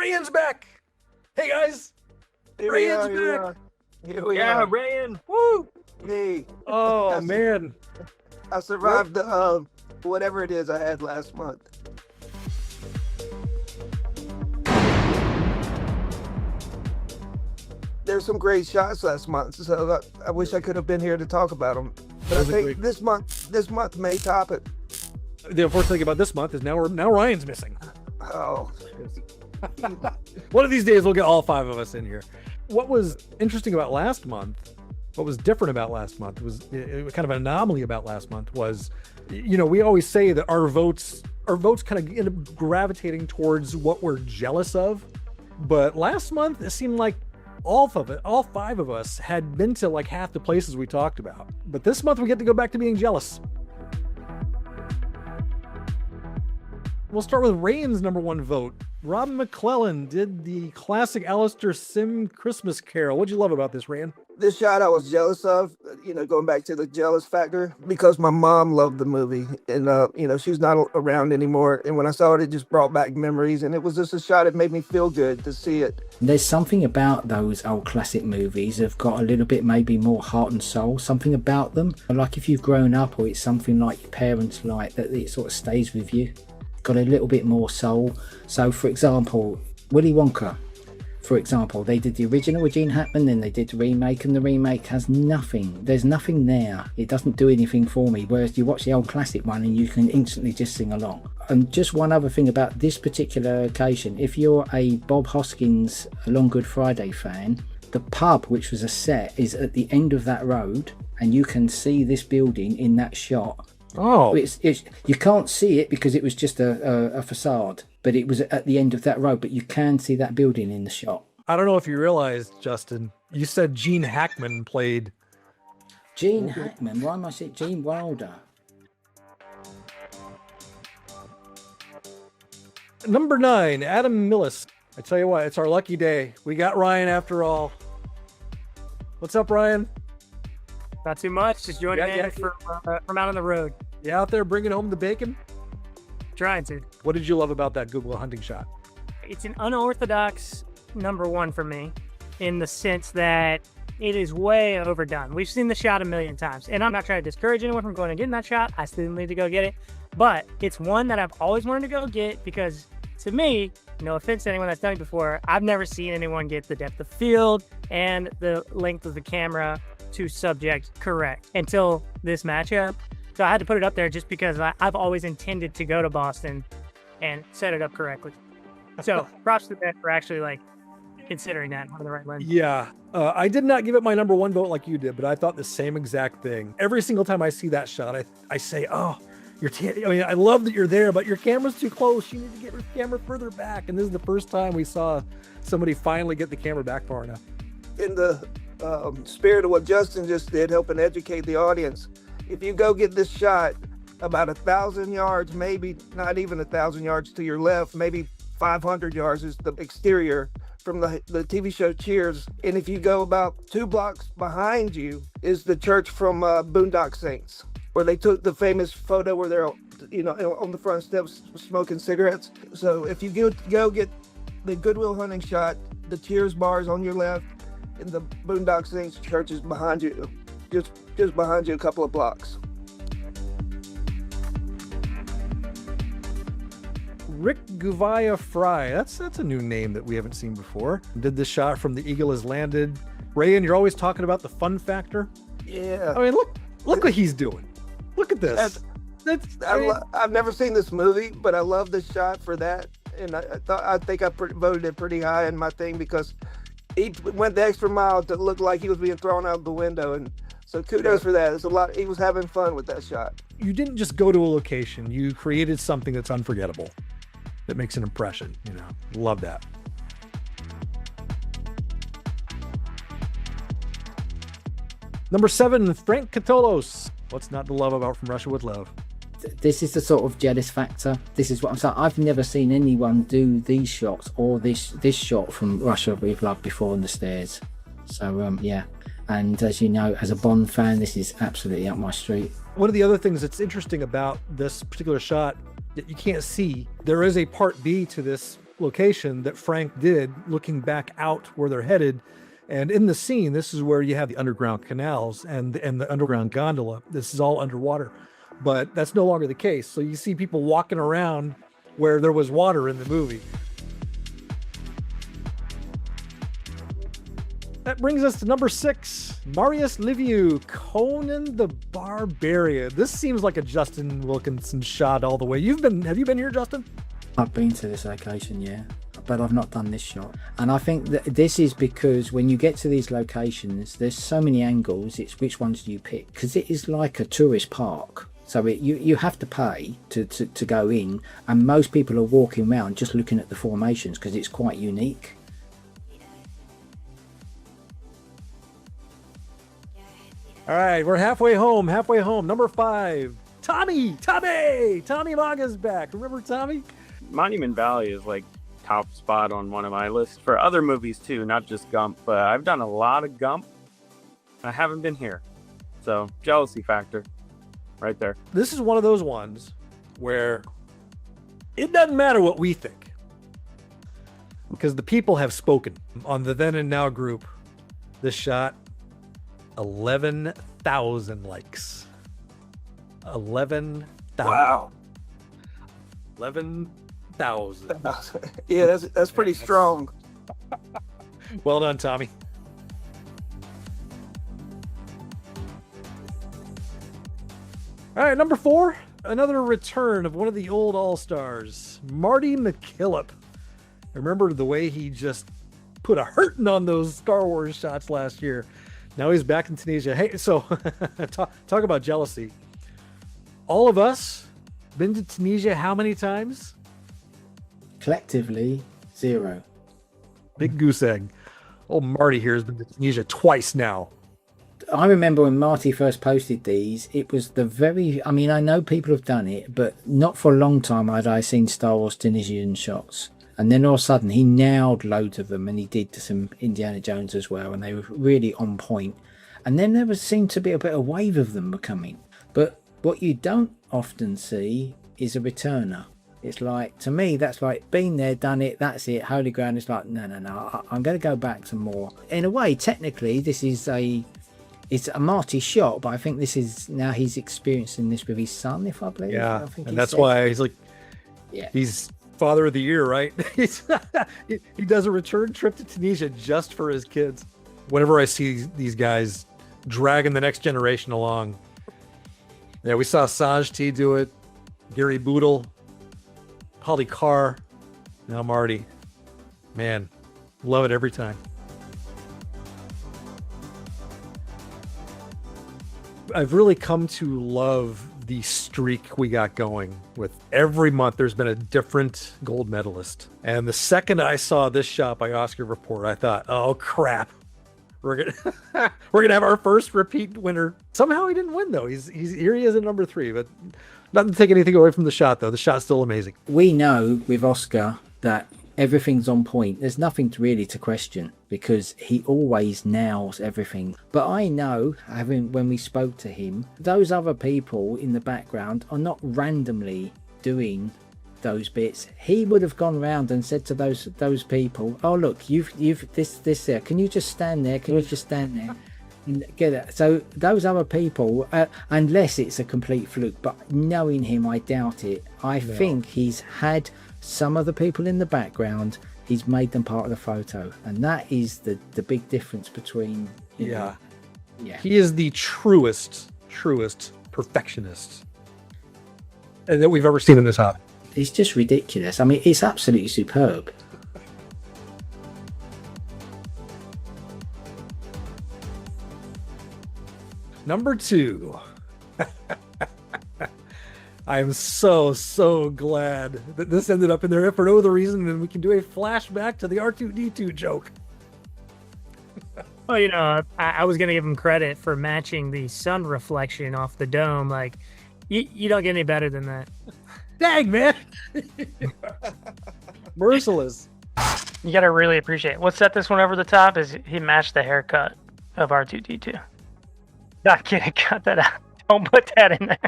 Ryan's back. Hey guys, Here we Ryan's are, here we back. are. Here we Yeah, are. Ryan. Woo. Hey, Oh That's- man. I survived the whatever it is I had last month. There's some great shots last month, so I wish I could have been here to talk about them. But I Those are think great. this month may top it. The unfortunate thing about this month is now Ryan's missing. Oh, One of these days we'll get all five of us in here. What was interesting about last month, what was different about last month was kind of an anomaly about last month was, we always say that our votes kind of end up gravitating towards what we're jealous of. But last month it seemed like all five of us had been to like half the places we talked about. But this month we get to go back to being jealous. We'll start with Ryan's number one vote. Robin McClellan did the classic Alistair Sim Christmas Carol. What'd you love about this, Ryan? this shot I was jealous of, going back to the jealous factor, because my mom loved the movie and, she's not around anymore. And when I saw it, it just brought back memories. And it was just a shot that made me feel good to see it. There's something about those old classic movies that have got a little bit maybe more heart and soul, something about them. Like if you've grown up or it's something like your parents like, that it sort of stays with you. Got a little bit more soul. So for example, Willy Wonka, for example, they did the original with Gene Hackman, then they did the remake, and the remake has nothing. There's nothing there. It doesn't do anything for me. Whereas you watch the old classic one and you can instantly just sing along. And just one other thing about this particular occasion, if you're a Bob Hoskins Long Good Friday fan, the pub, which was a set, is at the end of that road, and you can see this building in that shot. Oh, It's you can't see it because it was just a facade, but it was at the end of that road, but you can see that building in the shot. I don't know if you realized, Justin, you said Gene Hackman played. Gene Hackman, why am I saying Gene Wilder? Number 9, Adam Millis. I tell you what, it's our lucky day. We got Ryan after all. What's up, Ryan? Not too much. Just joining Yeah, in from out on the road. You out there bringing home the bacon? Trying to. What did you love about that Google hunting shot? It's an unorthodox number one for me in the sense that it is way overdone. We've seen the shot a million times, and I'm not trying to discourage anyone from going and getting that shot. I still need to go get it. But it's one that I've always wanted to go get because, to me, no offense to anyone that's done it before, I've never seen anyone get the depth of field and the length of the camera to subject correct until this matchup. So I had to put it up there just because I've always intended to go to Boston and set it up correctly. So props to them for actually considering that on the right lens. Yeah, I did not give it my number one vote like you did, but I thought the same exact thing. Every single time I see that shot, I say, oh, I love that you're there, but your camera's too close. You need to get your camera further back. And this is the first time we saw somebody finally get the camera back far enough. In the spirit of what Justin just did, helping educate the audience, if you go get this shot about 1,000 yards, maybe not even 1,000 yards to your left, maybe 500 yards is the exterior from the TV show Cheers. And if you go about 2 blocks behind you is the church from Boondock Saints, where they took the famous photo where they're, on the front steps smoking cigarettes. So if you go get the Goodwill Hunting shot, the Cheers bar is on your left, and the Boondock Saints church is behind you, just behind you a couple of blocks. Rick Guvaya Fry. That's a new name that we haven't seen before. Did this shot from The Eagle Has Landed. Rayan, you're always talking about the fun factor. Yeah. I mean, look what he's doing. Look at this. I've never seen this movie, but I love this shot for that. And I think I voted it pretty high in my thing because he went the extra mile to look like he was being thrown out the window. And so kudos for that. It's a lot. He was having fun with that shot. You didn't just go to a location. You created something that's unforgettable, that makes an impression. Love that. Number 7, Frank Katolos. What's not to love about From Russia with Love? This is the sort of jealous factor. This is what I'm saying. I've never seen anyone do these shots or this shot from Russia with Love before on the stairs. So yeah. And as you know, as a Bond fan, this is absolutely up my street. One of the other things that's interesting about this particular shot that you can't see, there is a part B to this location that Frank did, looking back out where they're headed. And in the scene, this is where you have the underground canals and the underground gondola. This is all underwater, but that's no longer the case. So you see people walking around where there was water in the movie. That brings us to number 6, Marius Liviu, Conan the Barbarian. This seems like a Justin Wilkinson shot all the way. Have you been here, Justin? I've been to this location, yeah, but I've not done this shot. And I think that this is because when you get to these locations, there's so many angles, it's which ones do you pick? Because it is like a tourist park. So you have to pay to go in, and most people are walking around just looking at the formations because it's quite unique. All right, we're halfway home. Number 5, Tommy Laga's back. Remember Tommy? Monument Valley is like top spot on one of my lists for other movies too, not just Gump, but I've done a lot of Gump. I haven't been here. So jealousy factor right there. This is one of those ones where it doesn't matter what we think, because the people have spoken on the Then and Now group. This shot, 11,000 likes. 11,000. Wow. 11,000. Yeah, that's pretty strong. Well done, Tommy. All right, number 4, another return of one of the old All-Stars, Marty McKillop. Remember the way he just put a hurting on those Star Wars shots last year. Now he's back in Tunisia. Hey, so talk about jealousy. All of us been to Tunisia how many times? Collectively, 0. Big goose egg. Old Marty here has been to Tunisia twice now. I remember when Marty first posted these, it was I know people have done it, but not for a long time had I seen Star Wars Tunisian shots. And then all of a sudden he nailed loads of them, and he did some Indiana Jones as well, and they were really on point. And then there seemed to be a bit of wave of them coming. But what you don't often see is a returner. It's like, to me, that's like, been there, done it, that's it, holy ground. It's like, no, I'm going to go back some more. In a way, technically, this is it's a Marty shot, but I think this is, now he's experiencing this with his son, if I believe. Yeah, I think and that's why he's like, yeah, he's Father of the Year, right? He does a return trip to Tunisia just for his kids. Whenever I see these guys dragging the next generation along. Yeah, we saw Saj T do it, Gary Boodle, Holly Carr, now Marty. Man, love it every time. I've really come to love the streak we got going with every month. There's been a different gold medalist. And the second I saw this shot by Oscar Report, I thought, oh crap. We're gonna have our first repeat winner. Somehow he didn't win though. He's here he is at number 3, but not to take anything away from the shot though. The shot's still amazing. We know with Oscar that everything's on point. There's nothing really to question because he always nails everything. But I know, when we spoke to him, those other people in the background are not randomly doing those bits. He would have gone around and said to those people, oh look, you've this there, can you just stand there, can you just stand there and get it? So those other people, unless it's a complete fluke, but knowing him, I doubt it. I think he's had some of the people in the background, he's made them part of the photo, and that is the big difference between Yeah. Yeah, He is the truest perfectionist that we've ever seen in this hobby. it's just ridiculous. I mean, it's absolutely superb. Number 2. I am so glad that this ended up in there for no other reason than we can do a flashback to the R2-D2 joke. Well, you know, I was going to give him credit for matching the sun reflection off the dome. Like, you don't get any better than that. Dang, man. Merciless. You gotta really appreciate it. What set this one over the top is he matched the haircut of R2-D2. Not kidding, cut that out. Don't put that in there.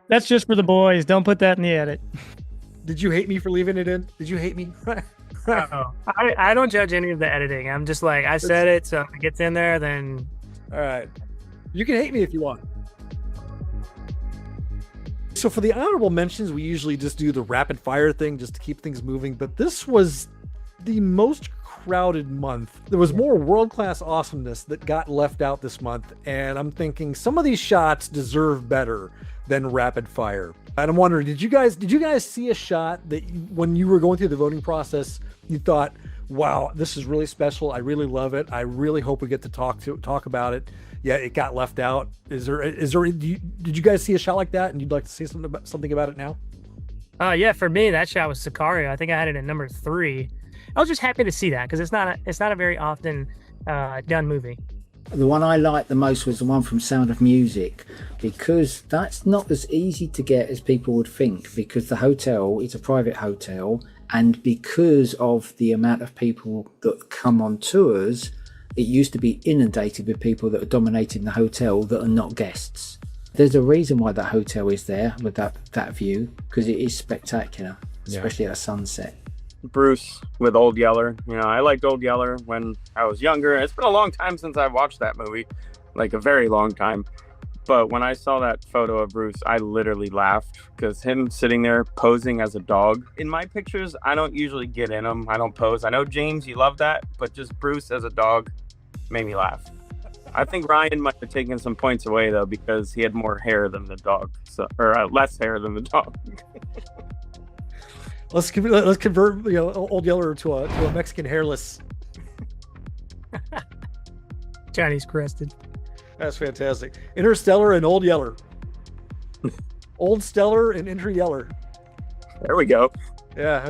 That's just for the boys. Don't put that in the edit. Did you hate me for leaving it in? Did you hate me? Oh, I don't judge any of the editing. I'm just like, I said it, so if it gets in there, then All right. You can hate me if you want. So for the honorable mentions, we usually just do the rapid fire thing just to keep things moving. But this was the most crowded month. There was more world-class awesomeness that got left out this month. And I'm thinking some of these shots deserve better than rapid fire. And I'm wondering, did you guys see a shot that when you were going through the voting process, you thought, wow, this is really special. I really love it. I really hope we get to talk about it. Yeah, it got left out. Did you guys see a shot like that and you'd like to say something about it now? yeah, for me that shot was Sicario. I think I had it at number 3. I was just happy to see that because it's not a very often done movie. The one I liked the most was the one from Sound of Music, because that's not as easy to get as people would think, because the hotel is a private hotel, and because of the amount of people that come on tours, it used to be inundated with people that are dominating the hotel that are not guests. There's a reason why that hotel is there with that view, because it is spectacular, especially at sunset. Bruce with Old Yeller. You know, I liked Old Yeller when I was younger. It's been a long time since I watched that movie, like a very long time. But when I saw that photo of Bruce, I literally laughed because him sitting there posing as a dog. In my pictures, I don't usually get in them. I don't pose. I know, James, you love that, but just Bruce as a dog made me laugh. I think Ryan might have taken some points away, though, because he had more hair than the dog, or less hair than the dog. Let's convert Old Yeller to a Mexican hairless. Chinese crested. That's fantastic. Interstellar and Old Yeller. Old Stellar and Inter Yeller. There we go. Yeah,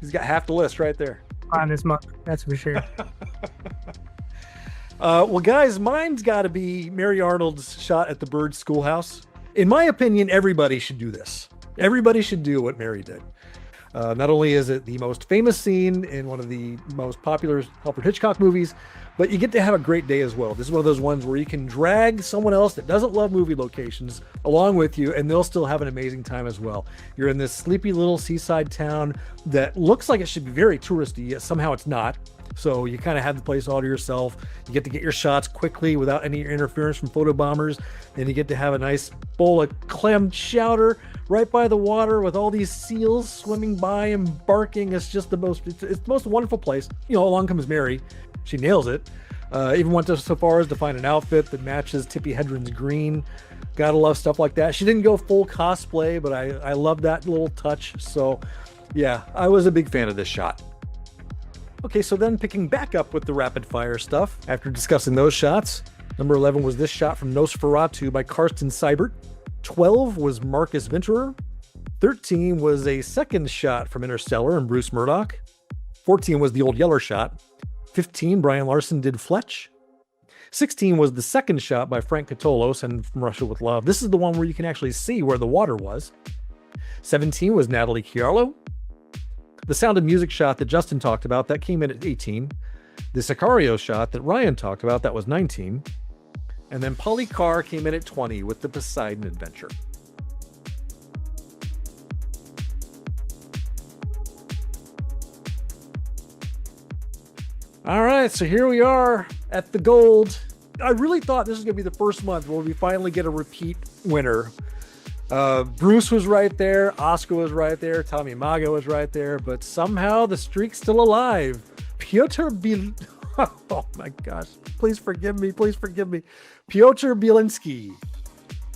he's got half the list right there. On this month, that's for sure. Well, guys, mine's got to be Mary Arnold's shot at the Bird Schoolhouse. In my opinion, everybody should do this. Everybody should do what Mary did. Not only is it the most famous scene in one of the most popular Alfred Hitchcock movies, but you get to have a great day as well. This is one of those ones where you can drag someone else that doesn't love movie locations along with you, and they'll still have an amazing time as well. You're in this sleepy little seaside town that looks like it should be very touristy, yet somehow it's not. So you kind of have the place all to yourself. You get to get your shots quickly without any interference from photo bombers. Then you get to have a nice bowl of clam chowder right by the water with all these seals swimming by and barking. It's just it's the most wonderful place. You know, along comes Mary. She nails it. Even went so far as to find an outfit that matches Tippi Hedren's green. Gotta love stuff like that. She didn't go full cosplay, but I love that little touch. So yeah, I was a big fan of this shot. Okay, so then picking back up with the rapid fire stuff, after discussing those shots, number 11 was this shot from Nosferatu by Karsten Seibert. 12 was Marcus Venturer. 13 was a second shot from Interstellar and Bruce Murdoch. 14 was the Old Yeller shot. 15, Brian Larson did Fletch. 16 was the second shot by Frank Katolos and From Russia with Love. This is the one where you can actually see where the water was. 17 was Natalie Chiarlo. The Sound of Music shot that Justin talked about, that came in at 18. The Sicario shot that Ryan talked about, that was 19. And then Polly Carr came in at 20 with the Poseidon Adventure. All right, so here we are at the gold. I really thought this was going to be the first month where we finally get a repeat winner. Bruce was right there, Oscar was right there, Tommy Mago was right there, but somehow the streak's still alive. Oh my gosh, please forgive me. Piotr Bielinski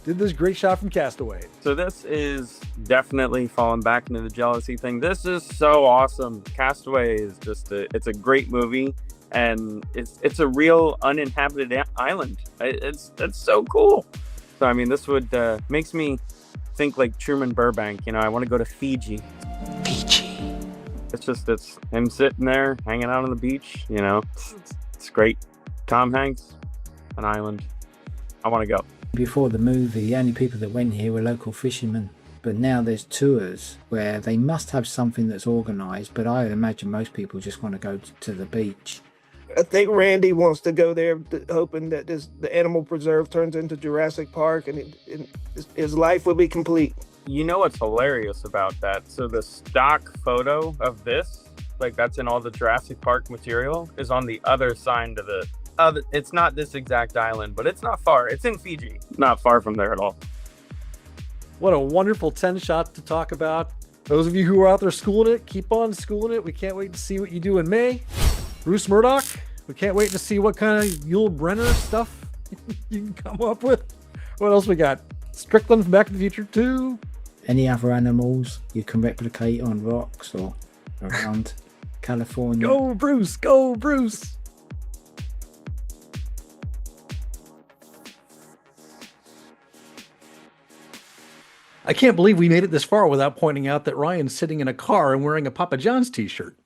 did this great shot from Castaway. So this is definitely falling back into the jealousy thing. This is so awesome. Castaway is just it's a great movie, and it's a real uninhabited island. It's so cool. So I mean, this would makes me think like Truman Burbank. You know, I want to go to Fiji. It's him sitting there hanging out on the beach. You know, it's great. Tom Hanks, an island. I want to go. Before the movie, the only people that went here were local fishermen. But now there's tours where they must have something that's organised, but I imagine most people just want to go to the beach. I think Randy wants to go there, hoping that the animal preserve turns into Jurassic Park and his life will be complete. You know what's hilarious about that? So the stock photo of this, like that's in all the Jurassic Park material, is on the other side of the other. It's not this exact island, but it's not far. It's in Fiji. Not far from there at all. What a wonderful 10 shots to talk about. Those of you who are out there schooling it, keep on schooling it. We can't wait to see what you do in May. Bruce Murdoch, we can't wait to see what kind of Yul Brynner stuff you can come up with. What else we got? Strickland from Back to the Future 2. Any other animals you can replicate on rocks or around California? Go Bruce, go Bruce. I can't believe we made it this far without pointing out that Ryan's sitting in a car and wearing a Papa John's t-shirt.